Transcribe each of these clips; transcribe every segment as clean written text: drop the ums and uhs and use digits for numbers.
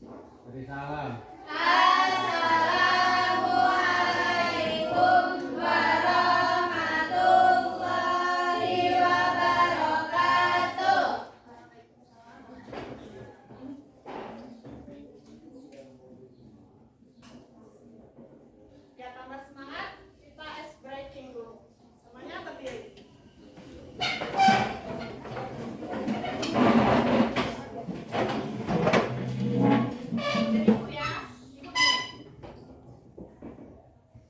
Beri salam. Assalamualaikum warahmatullahi wabarakatuh. Ya, tambah semangat, kita ice breaking dulu. Semuanya berdiri. Jadi ibu ya, ibu gini.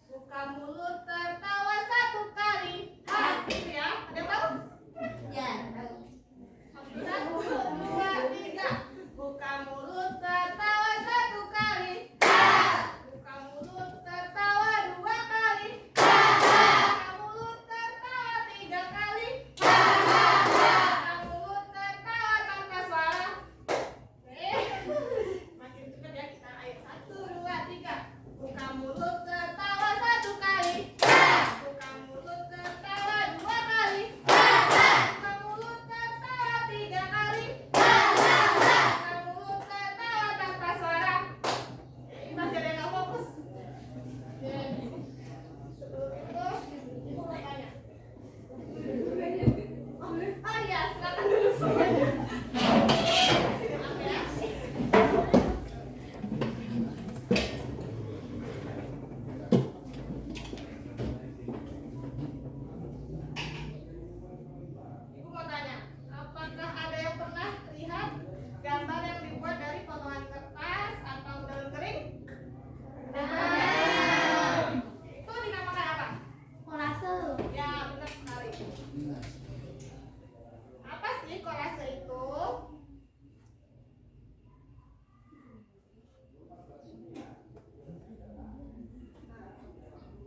Buka mulut tertawa satu kali. Gitu ya. Ada yang tahu? Ya. Satu, dua, tiga. Buka mulut tertawa satu kali. Buka mulut tertawa dua kali. Buka mulut tertawa tiga kali. Buka mulut tertawa tanpa suara. Makin cepat ya kita. Ayo, satu, dua, tiga. Buka mulut tertawa satu kali. Buka mulut tertawa dua kali. Buka mulut tertawa tiga kali. Buka mulut tertawa tanpa suara. Masih ada yang nggak fokus? Sebelum itu, ibu mau tanya. Oh iya, silakan dulu semuanya. Maaf ya. Ibu mau tanya, apakah ada yang pernah lihat gambar yang dibuat dari potongan kertas atau daun kering? Itu dinamakan apa? Kolase. Ya, benar sekali. Apa sih kolase itu?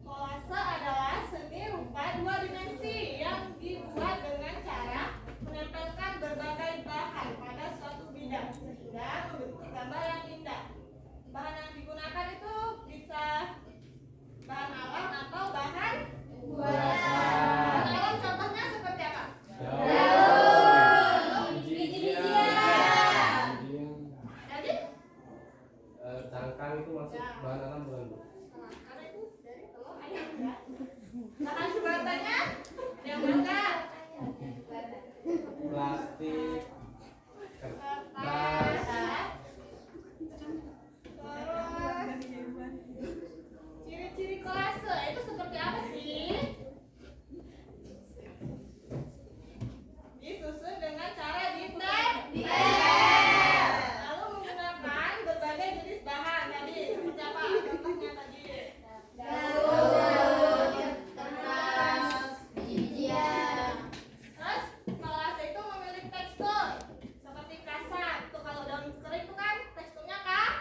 Kolase adalah seni rupa dua dimensi yang dibuat dengan cara menempelkan berbagai bahan pada suatu bidang sehingga membentuk gambar yang indah. Bahan yang digunakan itu bisa bahan alam atau bahan buatan. Bahan alam contohnya seperti apa? Jadi Cangkang itu masuk bahan alam bukan, Bu? karena itu dari telur ayam ya. Bahan buatannya yang mana? Plastik, kertas, Kertas. Terus ciri-ciri kolase itu seperti apa sih? Disusun dengan cara ditempel. Lalu menggunakan berbagai jenis bahan. Jadi seperti apa? Contohnya tadi. Daun, kertas, bijian. Terus kolase itu memiliki tekstur seperti kasar. Tuh kalau daun kering itu kan teksturnya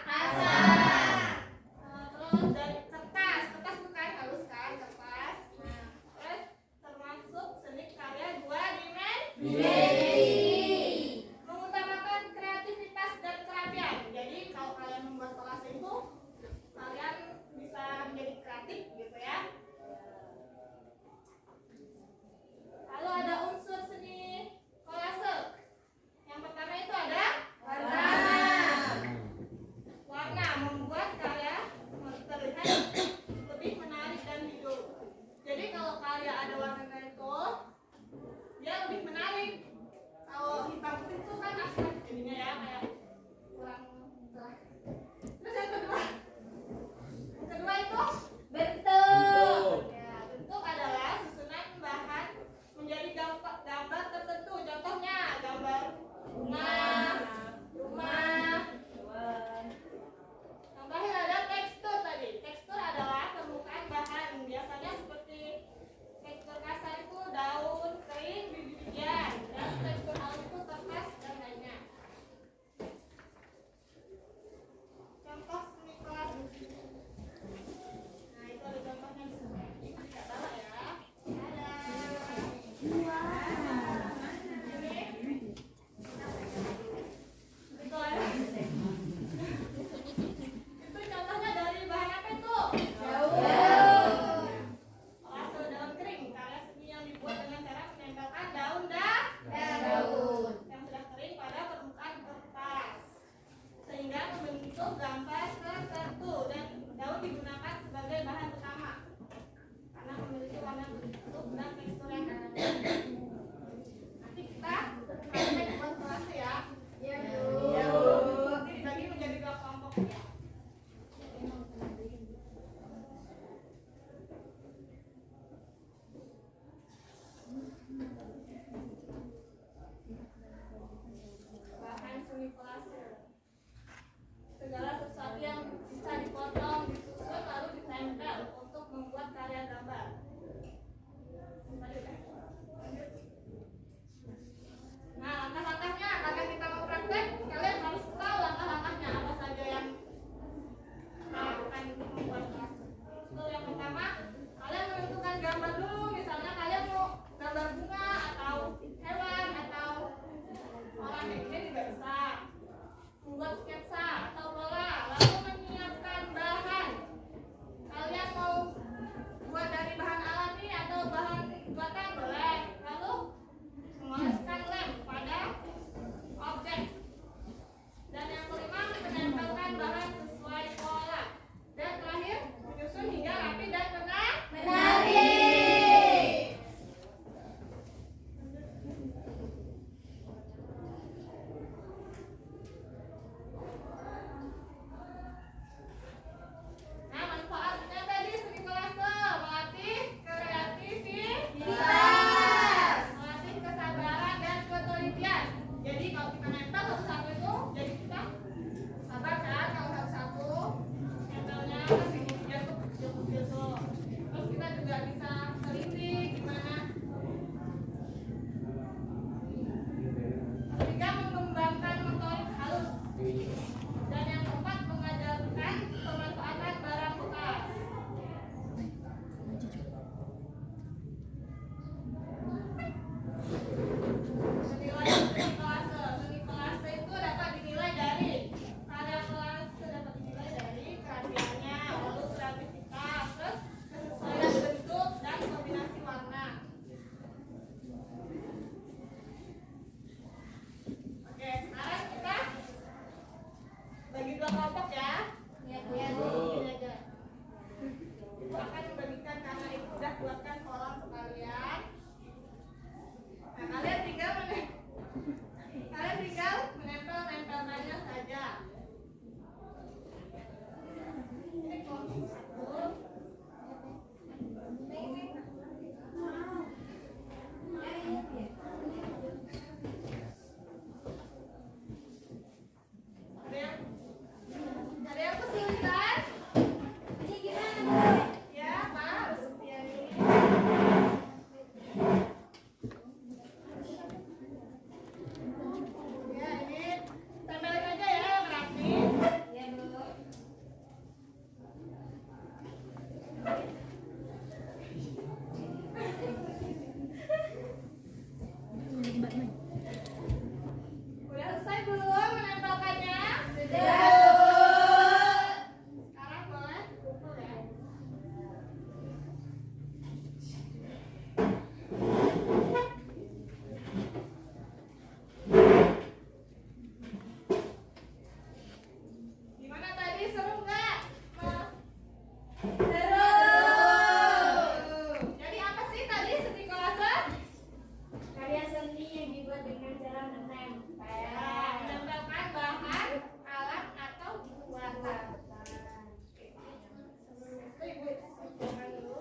Kasar. Terus dari kertas bukan halus kan kertas. Nah, terus termasuk seni karya dua dimensi. Mengutamakan kreativitas dan kerapian. Jadi kalau kalian membuat kolase itu kalian bisa menjadi kreatif gitu ya. Lalu ada unsur seni kolase. Yang pertama itu ada warna. Warna membuat karya terlihat bentuk gambar tertentu dan daun digunakan sebagai bahan utama karena memiliki warna bentuk dan tekstur yang berbeda. Nanti kita praktek buat kelas ya. Ya, Ya, Bu. Nanti dibagi menjadi 2 kelompok ya. Bahan seni kolase. Segala sesuatu yang bisa dipotong, disusun, lalu ditempel untuk membuat karya gambar. Nah, langkah-langkahnya, karena kita mau praktek, kalian harus tahu langkah-langkahnya apa saja yang akan membuat kolase. Itu yang pertama, kalian menentukan gambar dulu. Misalnya kalian mau gambar bunga atau hewan atau orang kayak gini juga bisa. Membuat sketsa atau pola, lalu menyiapkan bahan. Kalian mau buat dari bahan alami atau bahan buatan boleh. Lalu mengoleskan lem pada objek. Dan yang kelima, menempelkan bahan sesuai pola. Dan terakhir, menyusun hingga rapi dan menarik. Nah, manfaatnya tadi seni kolase melatih kreativitas, melatih kesabaran dan ketelitian. Jadi kalau kita nempel satu-satu itu, jadi kita sabar kan kalau satu-satu nempelnya masih jatuh-jatuh. Terus kita juga bisa teliti gimana. Ketiga, mengembangkan motorik halus. Dan yang keempat, mengajarkan pemanfaatan barang bekas. Menilai seni kolase. Seni kolase itu dapat dinilai dari karya kolase, dapat dinilai dari kerapiannya, lalu kreativitas, terus kesesuaian bentuk dan kombinasi warna. Oke, sekarang kita bagi 2 kelompok ya. Ya, Gini aja. Ibu akan membagikan karena ibu udah buatkan kolom untuk kalian. Nah, kalian tinggal menempel-nempelkannya saja. Ini kelompok 1. Ada yang kesulitan? Ini gimana? Ya, Pak, harus setia ini. Ya, ini tempelin aja ya yang rapi. Ya, Bu. Udah selesai belum menempelkannya? Sudah. Sekarang boleh kumpul ya. Gimana tadi, seru nggak? Seru. Jadi apa sih tadi seni kolase? Karya seni yang dibuat dengan cara menempel. Ya, menempelkan bahan, alat atau buatan. Itu ibu simpan dulu.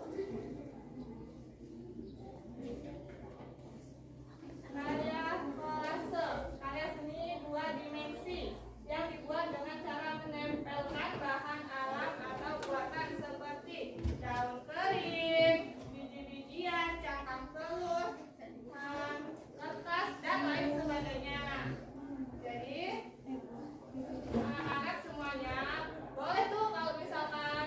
Karya kolase, karya seni 2 dimensi yang dibuat dengan cara menempelkan bahan alam atau buatan seperti daun kering, biji-bijian, cangkang telur, kertas dan lain sebagainya. Jadi anak-anak semuanya boleh tuh kalau misalkan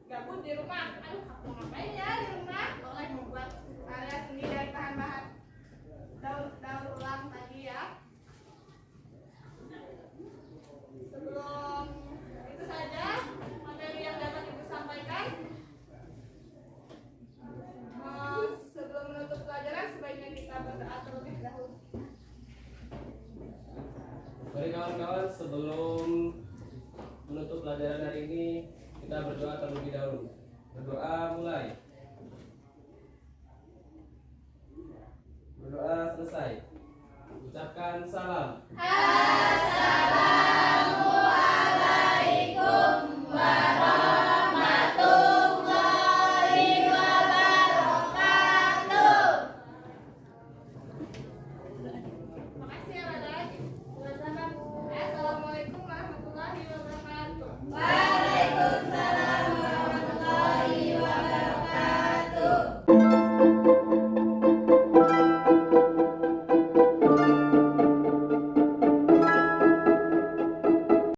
gabut di rumah, aduh aku mau ngapain ya di rumah, boleh membuat karya seni dari bahan-bahan daur ulang tadi ya. Sebelum itu saja materi yang dapat ibu sampaikan. Sebelum menutup pelajaran sebaiknya kita berdoa terlebih dahulu. Baik kawan-kawan, sebelum Kita berdoa terlebih dahulu. Berdoa mulai. Berdoa selesai. Ucapkan salam.